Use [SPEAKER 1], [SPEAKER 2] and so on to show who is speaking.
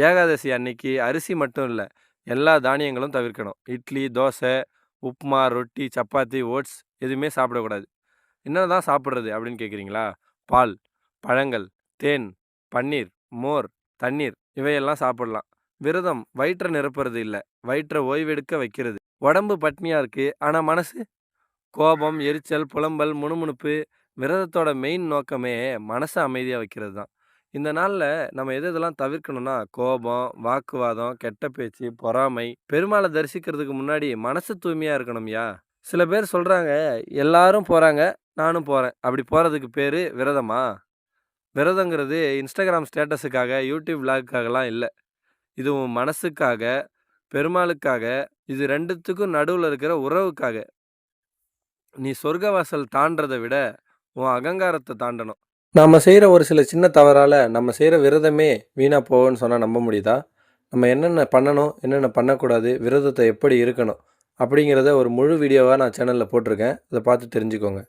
[SPEAKER 1] ஏகாதசி அன்னைக்கு அரிசி மட்டும் இல்லை, எல்லா தானியங்களும் தவிர்க்கணும். இட்லி, தோசை, உப்புமா, ரொட்டி, சப்பாத்தி, ஓட்ஸ் எதுவுமே சாப்பிடக்கூடாது. என்னதான் சாப்பிட்றது அப்படின்னு கேட்குறீங்களா? பால், பழங்கள், தேன், பன்னீர், மோர், தண்ணீர் இவையெல்லாம் சாப்பிடலாம். விரதம் வயிற்றை நிரப்புறது இல்லை, வயிற்றை ஓய்வெடுக்க வைக்கிறது. உடம்பு பட்னியாக இருக்குது, ஆனால் மனசு கோபம், எரிச்சல், புலம்பல், முணுமுணுப்பு. விரதத்தோட மெயின் நோக்கமே மனசை அமைதியாக வைக்கிறது தான். இந்த நாளில் நம்ம எதெல்லாம் தவிர்க்கணும்னா, கோபம், வாக்குவாதம், கெட்ட பேச்சு, பொறாமை. பெருமாளை தரிசிக்கிறதுக்கு முன்னாடி மனசு தூய்மையாக இருக்கணும்யா. சில பேர் சொல்கிறாங்க, எல்லாரும் போகிறாங்க, நானும் போகிறேன். அப்படி போகிறதுக்கு பேர் விரதமா? விரதங்கிறது இன்ஸ்டாகிராம் ஸ்டேட்டஸுக்காக, யூடியூப் விளாக்குக்காகலாம் இல்லை. இது உன் மனசுக்காக, பெருமாளுக்காக, இது ரெண்டுத்துக்கும் நடுவில் இருக்கிற உறவுக்காக. நீ சொர்க்கவாசல் தாண்டறதை விட உன் அகங்காரத்தை தாண்டணும். நம்ம செய்கிற ஒரு சில சின்ன தவறால் நம்ம செய்கிற விரதமே வீணாக போகும்னு சொன்னால் நம்ப முடியுதா? நம்ம என்னென்ன பண்ணணும், என்னென்ன பண்ணக்கூடாது, விரதத்தை எப்படி இருக்கணும் அப்படிங்கிறத ஒரு முழு வீடியோவாக நான் சேனலில் போட்டிருக்கேன். அதை பார்த்து தெரிஞ்சுக்கோங்க.